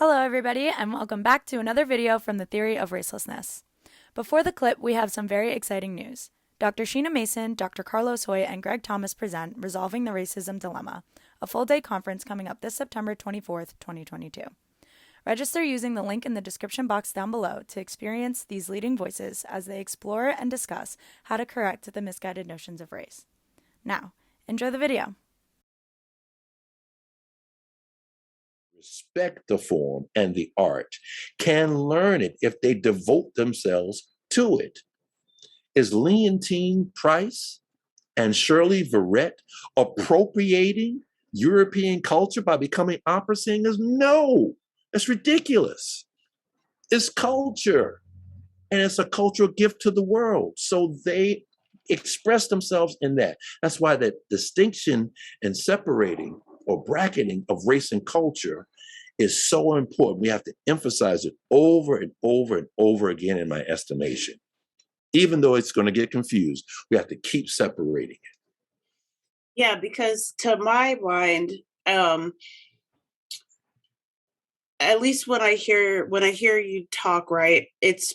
Hello everybody and welcome back to another video from the Theory of Racelessness. Before the clip, we have some very exciting news. Dr. Sheena Mason, Dr. Carlos Hoy, and Greg Thomas present Resolving the Racism Dilemma, a full-day conference coming up this September 24th, 2022. Register using the link in the description box down below to experience these leading voices as they explore and discuss how to correct the misguided notions of race. Now, enjoy the video. Respect the form and the art, can learn it if they devote themselves to it. Is Leontine Price and Shirley Verrett appropriating European culture by becoming opera singers? No, it's ridiculous. It's culture, and it's a cultural gift to the world. So they express themselves in that. That's why that distinction and separating or bracketing of race and culture is so important. We have to emphasize it over and over and over again, in my estimation. Even though it's going to get confused, we have to keep separating it. Yeah, because to my mind, at least when I hear you talk, right, it's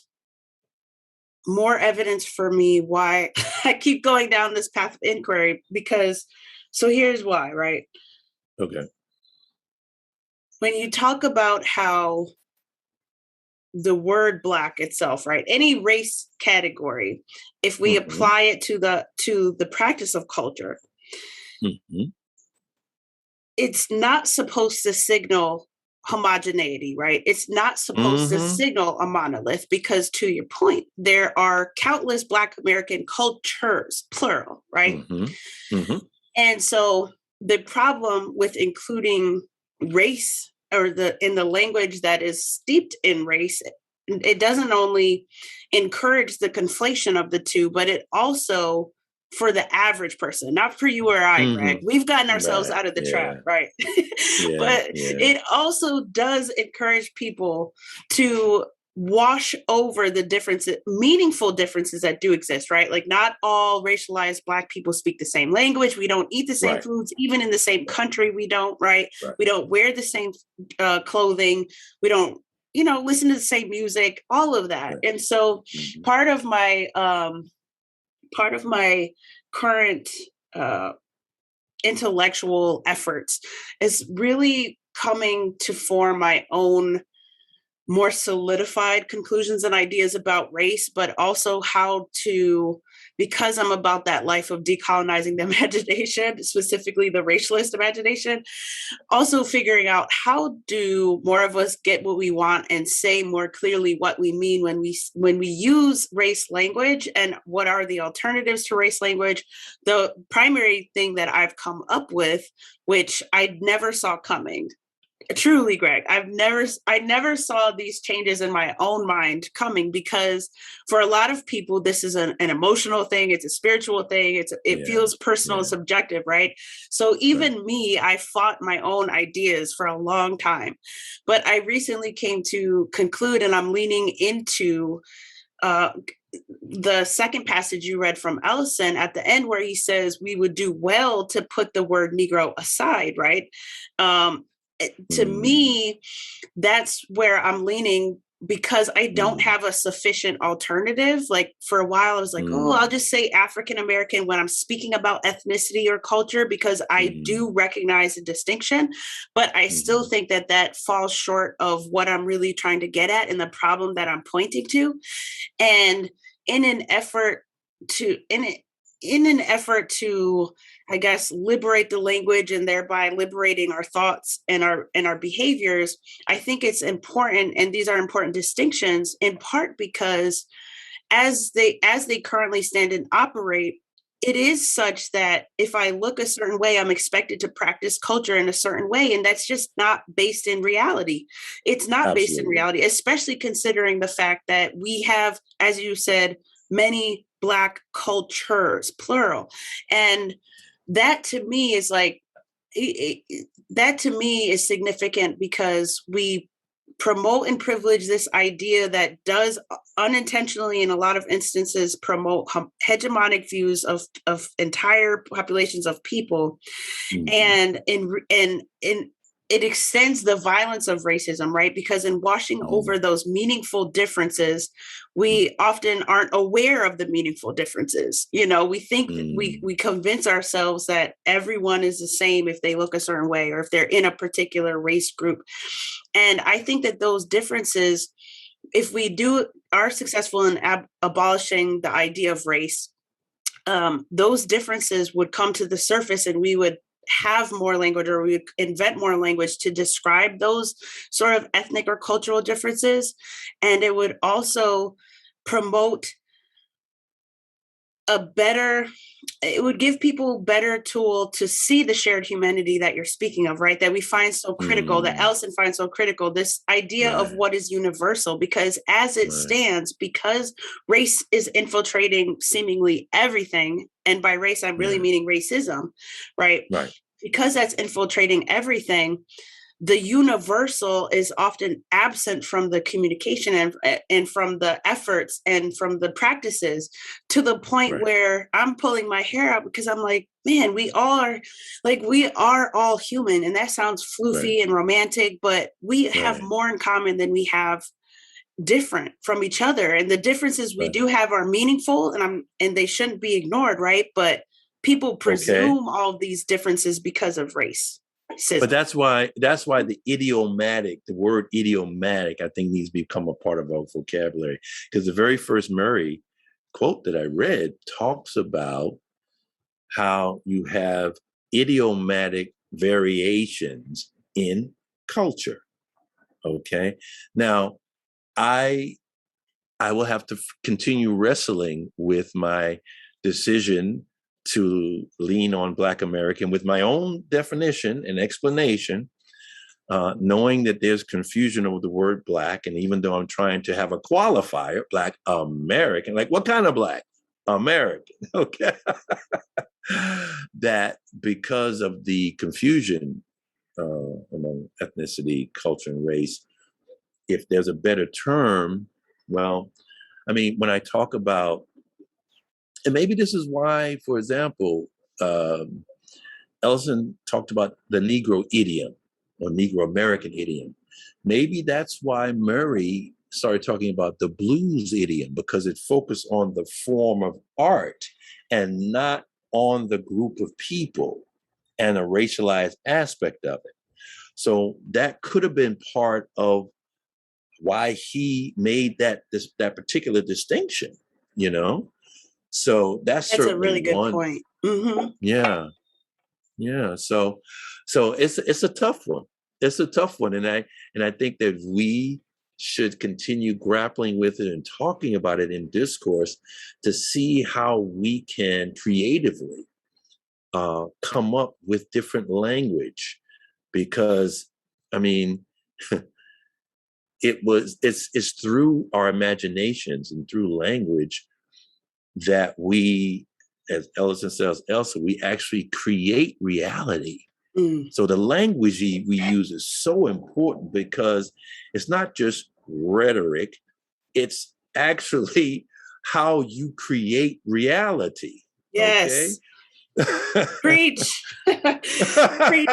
more evidence for me why I keep going down this path of inquiry, because so here's why, right? Okay. When you talk about how the word Black itself, right, any race category, if we apply it to the practice of culture, it's not supposed to signal homogeneity, right? It's not supposed to signal a monolith, because to your point, there are countless Black American cultures, plural, right? And so the problem with including race or in the language that is steeped in race, it doesn't only encourage the conflation of the two, but it also, for the average person, not for you or I, Greg, we've gotten ourselves out of the trap, right? But it also does encourage people to wash over the differences, meaningful differences that do exist, right? Like, not all racialized Black people speak the same language. We don't eat the same foods, even in the same country. We don't, we don't wear the same clothing. We don't, listen to the same music, all of that. And so part of my current intellectual efforts is really coming to form my own more solidified conclusions and ideas about race, but also how to, because I'm about that life of decolonizing the imagination, specifically the racialist imagination, also figuring out how do more of us get what we want and say more clearly what we mean when we use race language, and what are the alternatives to race language. The primary thing that I've come up with, which I never saw coming, truly, Greg, I never saw these changes in my own mind coming, because for a lot of people, this is an emotional thing. It's a spiritual thing. It feels personal and subjective, right? So even me, I fought my own ideas for a long time, but I recently came to conclude, and I'm leaning into the second passage you read from Ellison at the end, where he says we would do well to put the word Negro aside, right? To me, that's where I'm leaning, because I don't have a sufficient alternative. Like, for a while, I was like, oh, I'll just say African American when I'm speaking about ethnicity or culture, because I do recognize the distinction, but I still think that falls short of what I'm really trying to get at and the problem that I'm pointing to. And in an effort to, I guess, liberate the language and thereby liberating our thoughts and our behaviors, I think it's important, and these are important distinctions, in part because as they currently stand and operate, it is such that if I look a certain way, I'm expected to practice culture in a certain way, and that's just not based in reality. It's not based in reality, especially considering the fact that we have, as you said, many Black cultures, plural. And that to me is significant, because we promote and privilege this idea that does unintentionally, in a lot of instances, promote hegemonic views of entire populations of people. And in it extends the violence of racism, right? Because in washing over those meaningful differences, we often aren't aware of the meaningful differences. You know, we think we convince ourselves that everyone is the same if they look a certain way or if they're in a particular race group. And I think that those differences, if we are successful in abolishing the idea of race, those differences would come to the surface and we would have more language, or we would invent more language to describe those sort of ethnic or cultural differences. And it would also promote it would give people better tool to see the shared humanity that you're speaking of, right? That we find so critical, that Ellison finds so critical, this idea of what is universal, because as it stands, because race is infiltrating seemingly everything, and by race, I'm really meaning racism, right? Because that's infiltrating everything, the universal is often absent from the communication and from the efforts and from the practices, to the point where I'm pulling my hair out because I'm like, man, we are all human. And that sounds floofy and romantic, but we have more in common than we have different from each other. And the differences we do have are meaningful, and they shouldn't be ignored, right? But people presume all of these differences because of race. But that's why the word idiomatic, I think, needs to become a part of our vocabulary. Because the very first Murray quote that I read talks about how you have idiomatic variations in culture. Okay. Now, I will have to continue wrestling with my decision to lean on Black American with my own definition and explanation, knowing that there's confusion over the word Black. And even though I'm trying to have a qualifier, Black American, like what kind of Black? American, okay? That because of the confusion among ethnicity, culture, and race, if there's a better term, well, I mean, when I talk about, and maybe this is why, for example, Ellison talked about the Negro idiom or Negro American idiom. Maybe that's why Murray started talking about the blues idiom, because it focused on the form of art and not on the group of people and a racialized aspect of it. So that could have been part of why he made that particular distinction, you know? So that's certainly a really good point. Mm-hmm. Yeah. So it's a tough one. It's a tough one, and I think that we should continue grappling with it and talking about it in discourse to see how we can creatively come up with different language, because I mean, it's through our imaginations and through language that we, as Ellison says elsewhere, we actually create reality. So the language we use is so important, because it's not just rhetoric, it's actually how you create reality. Yes. Okay? Preach. Preach.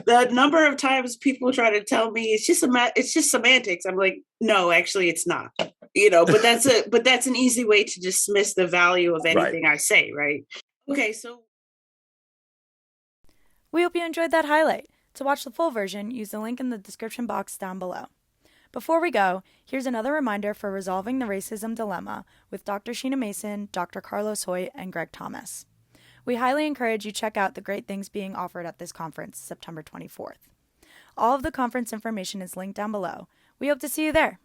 The number of times people try to tell me it's just semantics. I'm like, no, actually it's not. You know, but that's an easy way to dismiss the value of anything I say, right? Okay, so we hope you enjoyed that highlight. To watch the full version, use the link in the description box down below. Before we go, here's another reminder for Resolving the Racism Dilemma with Dr. Sheena Mason, Dr. Carlos Hoyt, and Greg Thomas. We highly encourage you check out the great things being offered at this conference, September 24th. All of the conference information is linked down below. We hope to see you there.